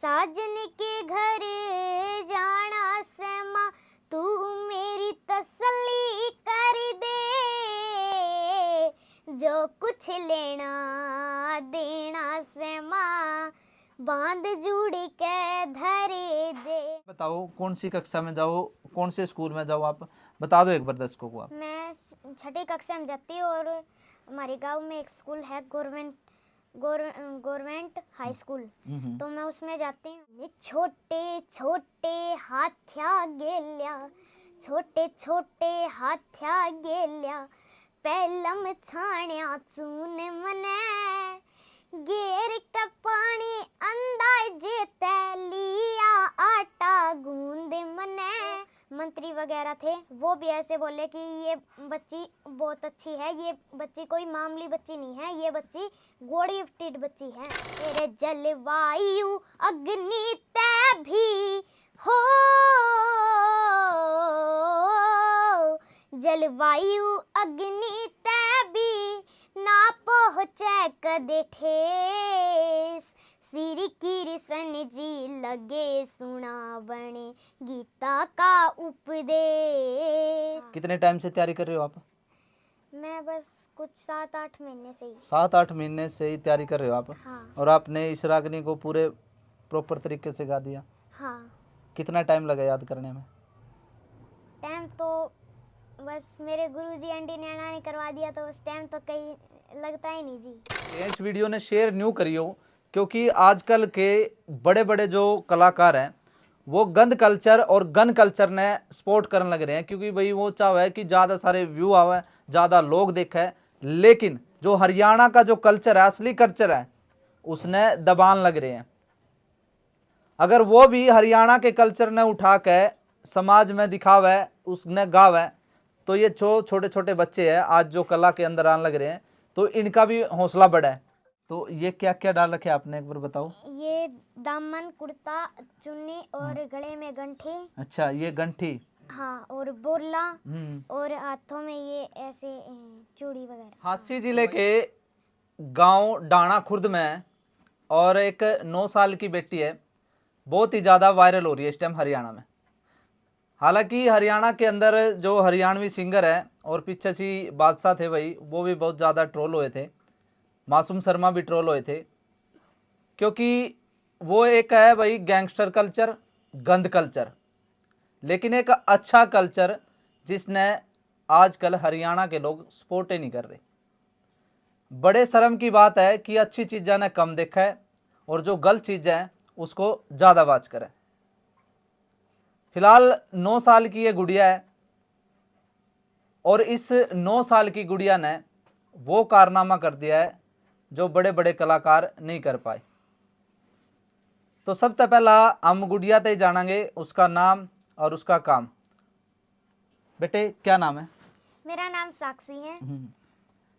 साजन के घर जाना से माँ तू मेरी तसल्ली कर दे, जो कुछ लेना देना से माँ बांध जुड़ के धरे दे। बताओ कौन सी कक्षा में जाओ, कौन से स्कूल में जाओ, आप बता दो एक बार दर्शकों को आप। मैं 6ठी कक्षा में जाती हूँ और हमारे गांव में एक स्कूल है गवर्नमेंट हाई स्कूल, तो मैं उसमें जाती हूँ। छोटे छोटे हाथ्या गेल्या, छोटे छोटे हाथ्या गेल्या, पहलम छाण्या चून मने, गेर का पानी अंदाजे लिया आटा गूंद मने। मंत्री वगैरह थे वो भी ऐसे बोले कि ये बच्ची बहुत अच्छी है, ये बच्ची कोई मामूली बच्ची नहीं है, ये बच्ची गॉड बच्ची है। तेरे जलवायु अग्नि तै भी हो, जलवायु अग्नि तै भी ना पहुँचे कदे ठेस, श्री कृष्ण जी लगे सुनावने गीता का उपदेश। कितने टाइम से तैयारी कर रहे हो आप? मैं बस कुछ 7-8 महीने से ही। 7-8 महीने से ही तैयारी कर रहे हो आप? हाँ। और आपने इस रागनी को पूरे प्रॉपर तरीके से गा दिया? हाँ। कितना टाइम लगा याद करने में? टाइम तो बस मेरे गुरुजी आंटी नैना ने करवा दिया, तो उस टाइम तो कहीं लगता ही नहीं जी। इस वीडियो ने शेयर न्यू करियो, क्योंकि आजकल के बड़े बड़े जो कलाकार हैं वो गंद कल्चर और गन कल्चर ने सपोर्ट करने लग रहे हैं, क्योंकि भाई वो चाहे है कि ज़्यादा सारे व्यू आवे, ज़्यादा लोग देखे, लेकिन जो हरियाणा का जो कल्चर है, असली कल्चर है, उसने दबान लग रहे हैं। अगर वो भी हरियाणा के कल्चर ने उठा के समाज में दिखावे, उसने गावे, तो ये छोटे छोटे बच्चे हैं आज जो कला के अंदर आने लग रहे हैं, तो इनका भी हौसला बढ़ा है। तो ये क्या क्या डाल रखे आपने एक बार बताओ। ये दामन, कुर्ता, चुन्नी और गले में गंठी। अच्छा, ये गंठी। हाँ, और बोला और हाथों में ये ऐसे चूड़ी वगैरह। हांसी जिले के गांव डाणा खुर्द में और एक 9 साल की बेटी है, बहुत ही ज़्यादा वायरल हो रही है इस टाइम हरियाणा में। हालांकि हरियाणा के अंदर जो हरियाणवी सिंगर है और पीछे सी बादशाह थे भाई, वो भी बहुत ज़्यादा ट्रोल हुए थे, मासूम शर्मा भी ट्रोल हुए थे, क्योंकि वो एक है भाई गैंगस्टर कल्चर, गंद कल्चर, लेकिन एक अच्छा कल्चर जिसने आजकल हरियाणा के लोग सपोर्ट ही नहीं कर रहे। बड़े शर्म की बात है कि अच्छी चीज़ें ने कम देखा है और जो गलत चीज़ें हैं उसको ज़्यादा वाच करें। फिलहाल 9 साल की ये गुड़िया है और इस 9 साल की गुड़िया ने वो कारनामा कर दिया है जो बड़े बड़े कलाकार नहीं कर पाए। तो सबसे पहला हम गुड़िया ते जानेंगे उसका नाम और उसका काम। बेटे क्या नाम है? मेरा नाम साक्षी है।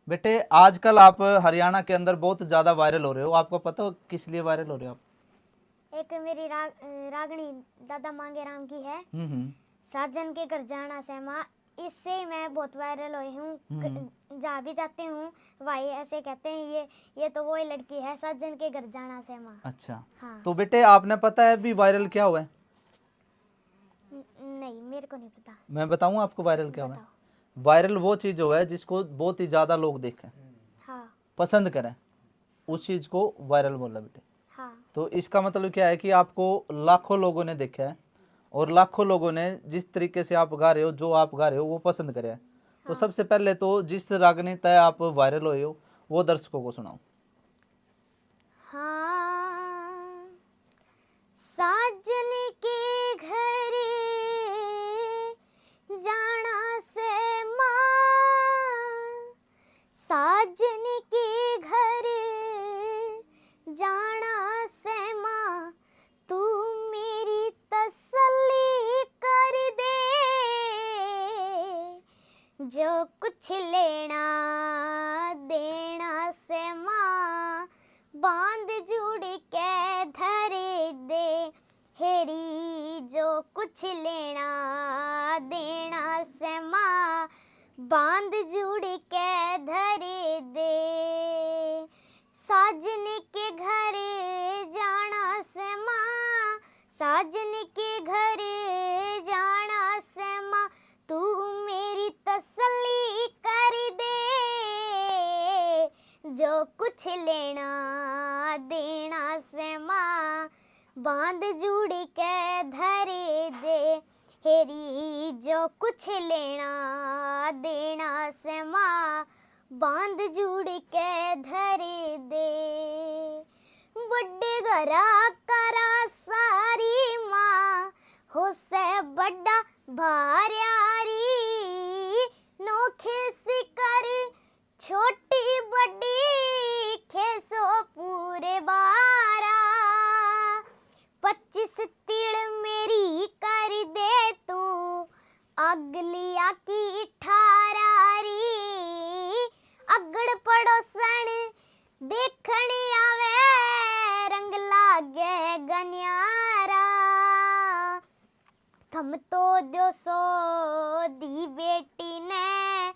बेटे आजकल आप हरियाणा के अंदर बहुत ज़्यादा वायरल हो रहे हो, आपको पता हो किस लिए वायरल हो रहे हो आप? एक मेरी रागनी दादा मांगे राम की है, साजन के घर जाना से माँ, इससे मैं बहुत वायरल हुई हूँ। जहाँ भी जाती हूँ भाई ऐसे कहते हैं ये तो वही लड़की है साजन के घर जाना से माँ। अच्छा। हाँ। तो बेटे आपने पता है अभी वायरल क्या हुआ है? नहीं, मेरे को नहीं पता। मैं बताऊँ आपको वायरल क्या हुआ है? वायरल वो चीज़ हुआ है जिसको बहुत ही ज़्यादा लोग देखें, हाँ, पसंद करें, उस चीज़ को वायरल बोला बेटे। हाँ। तो इसका मतलब क्या है कि आपको लाखों लोगों ने देखा है और लाखों लोगों ने जिस तरीके से आप गा रहे हो, जो आप गा रहे हो वो पसंद करे। हाँ। तो सबसे पहले तो जिस रागनी तय आप वायरल हुए हो वो दर्शकों को सुनाओ। हाँ, साजन के घर जाना से माँ, साजन के घर जाना से माँ, तू मेरी तसल्ली कर दे, जो कुछ लेना देना से माँ बांध जुड़ के धरे दे, हेरी जो कुछ लेना देना से माँ बांध जुड़ के धरे दे, साजन के घर जाना से माँ, साजन के घर जाना से माँ तू मेरी तसल्ली कर दे, जो कुछ लेना देना से माँ बांध जुड़ के धर दे, हेरी जो कुछ लेना देना से माँ बांध जुड़ के धर दे। बड़े घरा करा सारी माँ हो से बड़ा भार्यारी, नोखे सिकर छोटी बड़ी खेसो पूरे बारा, 25 तिल मेरी कर दे तू अगलिया की 18री, अगड़ पड़ोसन देखण आवे रंग लागे गन्यारा, थम तो दो सो दी बेटी ने,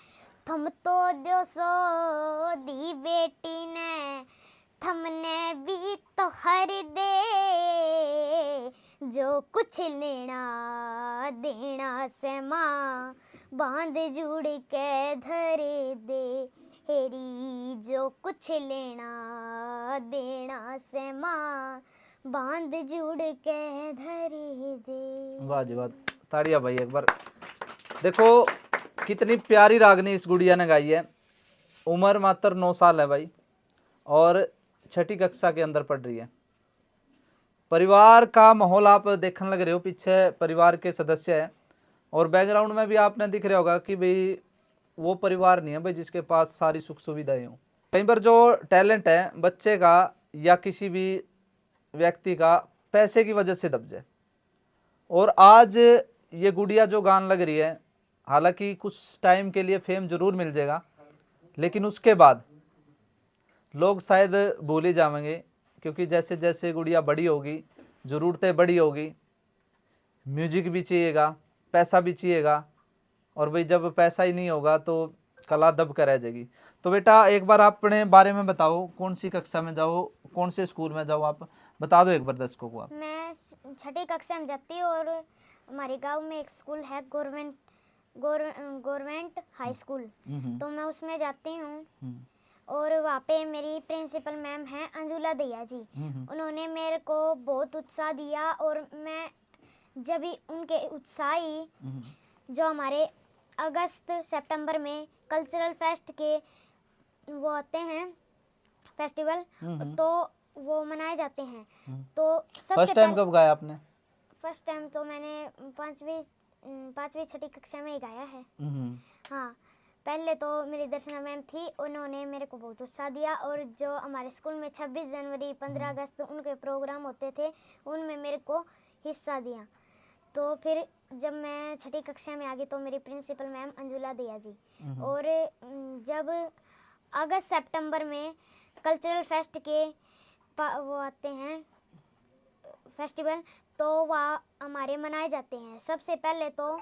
थम तो दो सो दी बेटी ने, थमने भी तो हर दे, जो कुछ लेना देना से माँ बांध जुड़ के धर दे, हेरी जो कुछ लेना देना से माँ बांध जुड़ के धर दे। वाह जी वाह, ताड़िया भाई एक बार। देखो कितनी प्यारी रागनी इस गुड़िया ने गाई है। उम्र मात्र 9 साल है भाई और 6ठी कक्षा के अंदर पढ़ रही है। परिवार का माहौल आप देखने लग रहे हो, पीछे परिवार के सदस्य हैं और बैकग्राउंड में भी आपने दिख रहा होगा कि भाई वो परिवार नहीं है भाई जिसके पास सारी सुख सुविधाएं हों। कई बार जो टैलेंट है बच्चे का या किसी भी व्यक्ति का पैसे की वजह से दब जाए, और आज ये गुड़िया जो गान लग रही है, हालांकि कुछ टाइम के लिए फेम जरूर मिल जाएगा, लेकिन उसके बाद लोग शायद भूल ही जाएंगे, क्योंकि जैसे जैसे गुड़िया बड़ी होगी ज़रूरतें बड़ी होगी, म्यूजिक भी चाहिएगा, पैसा भी चाहिएगा, और भाई जब पैसा ही नहीं होगा तो कला दब कर रह जाएगी। तो बेटा एक बार आप अपने बारे में बताओ, कौन सी कक्षा में जाओ, कौन से स्कूल में जाओ, आप बता दो एक बार दर्शकों को। आप मैं 6ठी कक्षा में जाती हूँ और हमारे गांव में एक स्कूल है गवर्नमेंट हाई स्कूल, तो मैं उसमें जाती हूँ और वहाँ पे मेरी प्रिंसिपल मैम हैं अंजुला दैया जी। उन्होंने मेरे को बहुत उत्साह दिया और मैं जब भी उनके उत्साही जो हमारे अगस्त सितंबर में कल्चरल फेस्ट के वो आते हैं फेस्टिवल, तो वो मनाए जाते हैं। तो सबसे फर्स्ट टाइम कब गाया आपने? फर्स्ट टाइम तो मैंने 5वीं 6ठी कक्षा में ही गाया है। हाँ, पहले तो मेरी दर्शना मैम थी, उन्होंने मेरे को बहुत उत्साह दिया, और जो हमारे स्कूल में 26 जनवरी 15 अगस्त उनके प्रोग्राम होते थे उनमें मेरे को हिस्सा दिया। तो फिर जब मैं 6ठी कक्षा में आ गई तो मेरी प्रिंसिपल मैम अंजुला दैया जी, और जब अगस्त सितंबर में कल्चरल फेस्ट के वो आते हैं फेस्टिवल, तो वह हमारे मनाए जाते हैं। सबसे पहले तो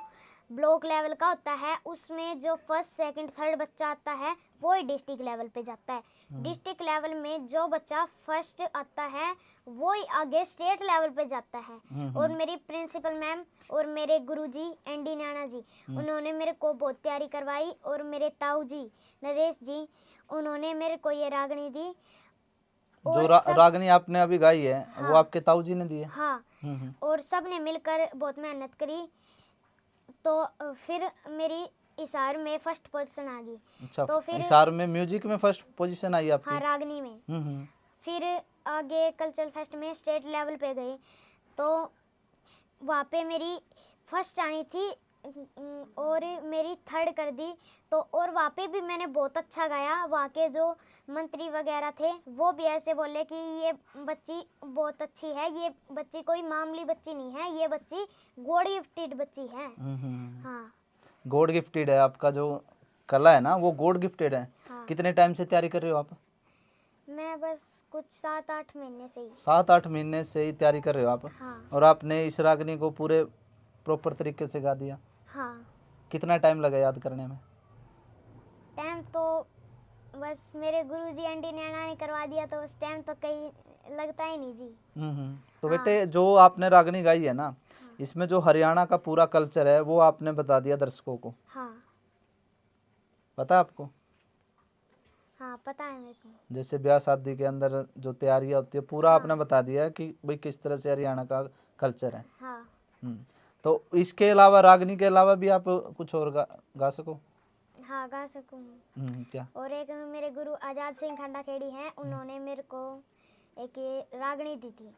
ब्लॉक लेवल का होता है, उसमें जो फर्स्ट सेकंड थर्ड बच्चा आता है वो ही डिस्ट्रिक्ट लेवल पे जाता है। डिस्ट्रिक्ट लेवल में जो बच्चा फर्स्ट आता है वो ही आगे स्टेट लेवल पे जाता है। और मेरी प्रिंसिपल मैम और मेरे गुरुजी एनडी नाना जी, उन्होंने मेरे को बहुत तैयारी करवाई, और मेरे ताऊ जी नरेश जी, उन्होंने मेरे को ये रागनी दी। जो रागनी आपने अभी गाई है, हाँ, वो आपके ताऊ जी ने दी है? हाँ, और सब ने मिलकर बहुत मेहनत करी, तो फिर मेरी इशार में फर्स्ट पोजीशन आ गई। अच्छा, तो फिर इशार में म्यूजिक में फर्स्ट पोजीशन आई आपकी? हाँ, रागनी में। फिर आगे कल्चरल फेस्ट में स्टेट लेवल पे गए, तो वहाँ पे मेरी फर्स्ट आनी थी और मेरी थर्ड कर दी। तो और वहाँ पे भी मैंने बहुत अच्छा गाया। वहाँ के जो मंत्री वगैरह थे वो भी ऐसे बोले कि ये बच्ची बहुत अच्छी है, ये बच्ची कोई मामूली बच्ची नहीं है, ये बच्ची गॉड गिफ्टेड बच्ची है। हाँ, गॉड गिफ्टेड है, आपका जो कला है ना वो गॉड गिफ्टेड है। हाँ। कितने टाइम से तैयारी कर रहे हो आप? मैं बस कुछ 7-8 महीने से ही। 7-8 महीने से ही तैयारी कर रहे हो आप? हाँ। और आपने इस रागनी को पूरे प्रॉपर तरीके से गा दिया? हाँ। कितना टाइम लगा याद करने में? टाइम तो बस मेरे गुरुजी एनडी नैना ने करवा दिया, तो उस टाइम तो कई लगता ही नहीं जी। तो बेटे जो आपने रागनी गाई है ना, इसमें जो हरियाणा का पूरा कल्चर है वो आपने बता दिया दर्शकों को। हाँ पता है आपको? हाँ पता है मेरे को। जैसे ब्याह शादी के अंदर जो तैयारियां होती है पूरा आपने बता दिया है कि भाई किस तरह से हरियाणा का कल्चर है। हाँ तो इसके अलावा, रागनी के अलावा भी आप कुछ और गा सको? हाँ गा सकूँ। क्या? और एक मेरे गुरु आजाद सिंह खंडाखेड़ी हैं, उन्होंने मेरे को एक ये रागनी दी थी।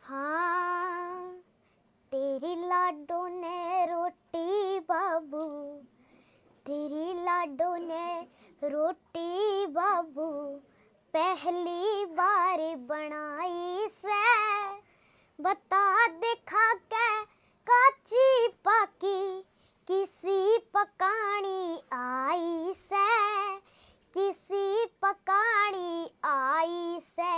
हाँ तेरी लाडो ने रोटी बाबू, तेरी लाडो ने रोटी बाबू, पहली बार बनाई से, बता दिखा के काची पाकी, किसी पकानी आई से, किसी पकानी आई से,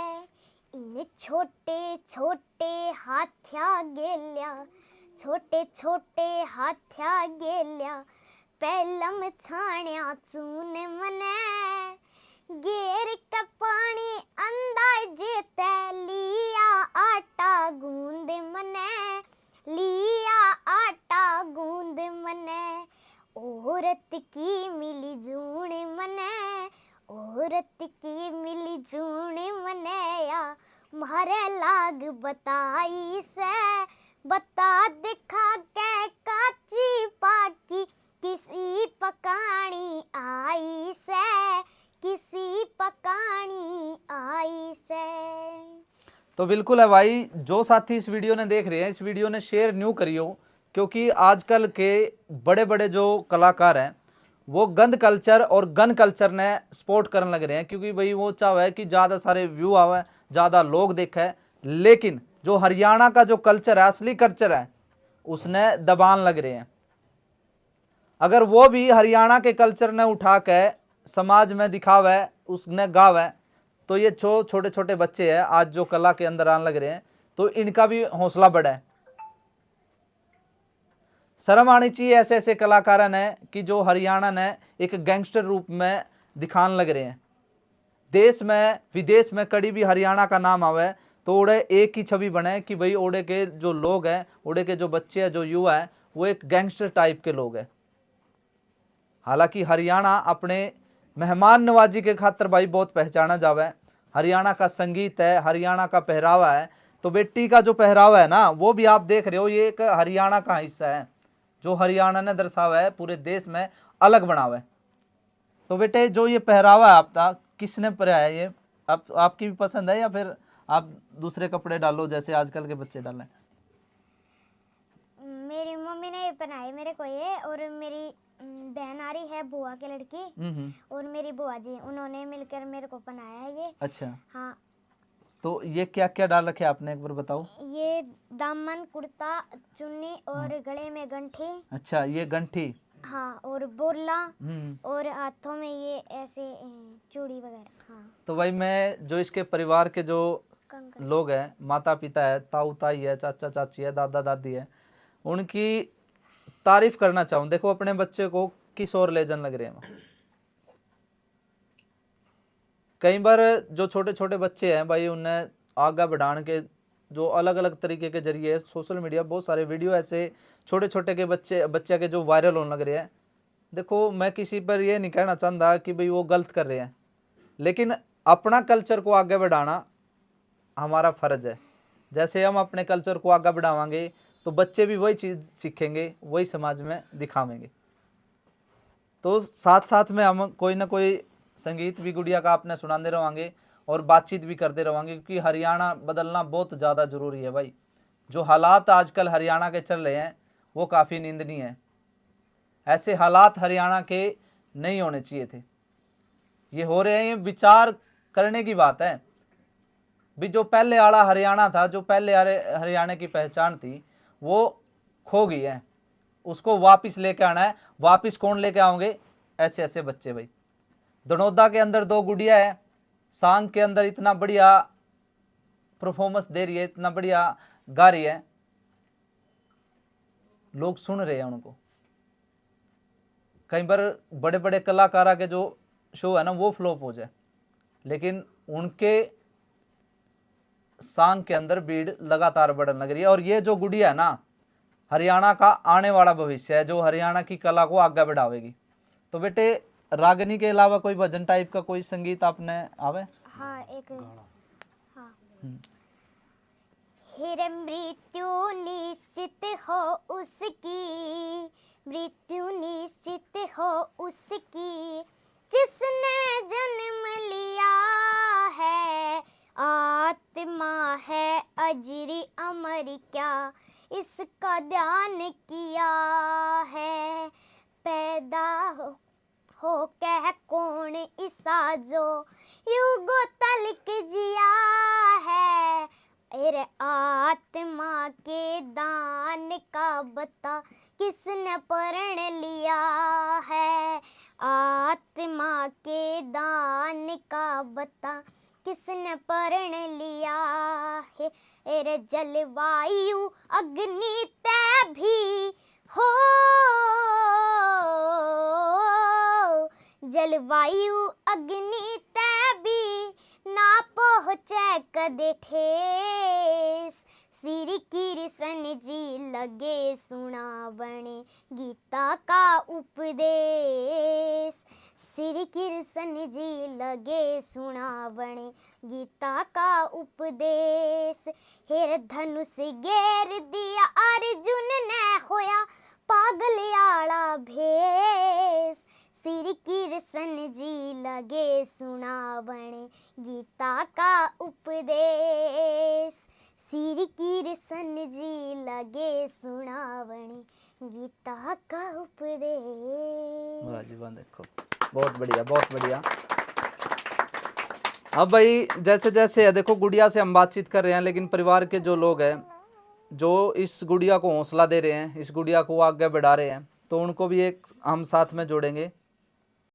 इन छोटे छोटे हाथ्या गेल्या, छोटे छोटे हाथ्या गेल्या, पहलम छाण्या चून मने, गेर का पानी अंदाजे ते, लिया आटा गूंद मने, लिया आटा गूंद मने, औरत की मिली जून मने, औरत की मिली जून मने, या मारे लाग बताई से, बता दिखा के काची पाकी, किसी पकानी आई से, किसी पकानी आई से। तो बिल्कुल है भाई, जो साथी इस वीडियो ने देख रहे हैं, इस वीडियो ने शेयर न्यू करियो, क्योंकि आजकल के बड़े बड़े जो कलाकार हैं वो गंद कल्चर और गन कल्चर ने सपोर्ट करने लग रहे हैं, क्योंकि भाई वो चाहे कि ज़्यादा सारे व्यू आवे, ज़्यादा लोग देखे, लेकिन जो हरियाणा का जो कल्चर है, असली कल्चर है, उसने दबान लग रहे हैं। अगर वो भी हरियाणा के कल्चर ने उठा के समाज में दिखावे, उसने गावे, तो ये छोटे छोटे बच्चे हैं आज जो कला के अंदर आने लग रहे हैं, तो इनका भी हौसला बढ़ा है। शर्म आनी चाहिए ऐसे ऐसे कलाकार ने कि जो हरियाणा ने एक गैंगस्टर रूप में दिखाने लग रहे हैं। देश में विदेश में कड़ी भी हरियाणा का नाम आवे तो ओड़े एक ही छवि बने कि भाई ओड़े के जो लोग हैं, ओड़े के जो बच्चे हैं, जो युवा हैं, वो एक गैंगस्टर टाइप के लोग हैं। हालांकि हरियाणा अपने मेहमान नवाजी के खातिर भाई बहुत पहचाना जावे। हरियाणा का संगीत है, हरियाणा का पहरावा है, तो बेटी का जो पहरावा है ना, वो भी आप देख रहे हो, ये एक हरियाणा का हिस्सा है जो हरियाणा ने दर्शावा है, पूरे देश में अलग बनावा है। तो बेटे जो ये पहरावा है आपका, किसने पहनाया है ये? आपकी भी पसंद है या फिर आप दूसरे कपड़े डालो जैसे आजकल के बच्चे डालें? मेरी मम्मी ने पहनाए मेरे को ये, और मेरी बहन आ रही है, बुआ की लड़की, और मेरी बुआ जी, उन्होंने मिलकर मेरे को पहनाया है ये। अच्छा। हाँ। तो ये क्या क्या डाल रखे आपने, एक बार बताओ। ये दामन, कुर्ता, चुन्नी और गले में गंठी। अच्छा, ये गंठी। हाँ, और बोला, और हाथों में ये ऐसे चूड़ी वगैरह। हाँ। तो भाई मैं जो इसके परिवार के जो लोग हैं, माता पिता है, ताऊ ताई है, चाचा चाची है, दादा दादी है, उनकी तारीफ करना चाहूँ। देखो अपने बच्चे को किस ओर ले जाने लग रहे हैं। कई बार जो छोटे छोटे बच्चे हैं भाई, उन्हें आगे बढ़ाने के जो अलग अलग तरीके के जरिए सोशल मीडिया बहुत सारे वीडियो ऐसे छोटे छोटे के बच्चे के जो वायरल होने लग रहे हैं। देखो मैं किसी पर ये नहीं कहना चाहता कि भाई वो गलत कर रहे हैं, लेकिन अपना कल्चर को आगे बढ़ाना हमारा फर्ज है। जैसे हम अपने कल्चर को आगे बढ़ावांगे तो बच्चे भी वही चीज़ सीखेंगे, वही समाज में दिखावेंगे। तो साथ साथ में हम कोई ना कोई संगीत भी गुड़िया का आपने सुनाते रहेंगे और बातचीत भी करते रहेंगे, क्योंकि हरियाणा बदलना बहुत ज़्यादा ज़रूरी है भाई। जो हालात आजकल हरियाणा के चल रहे हैं वो काफ़ी निंदनीय है। ऐसे हालात हरियाणा के नहीं होने चाहिए थे, ये हो रहे हैं। ये विचार करने की बात है भी। जो पहले आला हरियाणा था, जो पहले हरियाणा की पहचान थी, वो खो गई है, उसको वापस लेके आना है। वापस कौन लेके आओगे? ऐसे ऐसे बच्चे भाई। दनौदा के अंदर 2 गुड़िया है, सांग के अंदर इतना बढ़िया परफॉर्मेंस दे रही है, इतना बढ़िया गा रही है, लोग सुन रहे हैं उनको। कई बार बड़े बड़े कलाकारों के जो शो है ना वो फ्लॉप हो जाए, लेकिन उनके सांग के अंदर भीड़ लगातार बढ़ने लग रही है। और ये जो गुड़िया है ना, हरियाणा का आने वाला भविष्य है, जो हरियाणा की कला को आगे बढ़ावेगी। तो बेटे, रागनी के अलावा कोई भजन टाइप का कोई संगीत आपने आवे? हाँ, एक हाँ। हेरे मृत्यु निश्चित हो उसकी, मृत्यु निश्चित हो उसकी, जिसने जन्म लिया है। आत्मा है अजरी अमर क्या, इसका ध्यान किया है। पैदा हो कह कौन ईसा जो युगो तलक जिया है। अरे आत्मा के दान का बता किसने प्रण लिया है। आत्मा के दान का बता किसने प्रण लिया है। अरे जलवायु अग्नि तै भी हो, जलवायु अग्नि तै भी ना पहुँचे कदे ठेस। श्री कृष्ण जी लगे सुनावने गीता का उपदेश। श्री कृष्ण जी लगे सुनावने गीता का उपदेश। हेर धनुष घेर दिया अर्जुन ने होया पागल आला भेष। श्री कृष्ण जी लगे सुनावने गीता का उपदेश। श्री कृष्ण जी लगे सुनावने गीता का उपदेश। वाह जी वाह, देखो बहुत बढ़िया, बहुत बढ़िया। अब भाई जैसे जैसे देखो, गुड़िया से हम बातचीत कर रहे हैं, लेकिन परिवार के जो लोग हैं, जो इस गुड़िया को हौसला दे रहे हैं, इस गुड़िया को आगे बढ़ा रहे हैं, तो उनको भी एक हम साथ में जोड़ेंगे।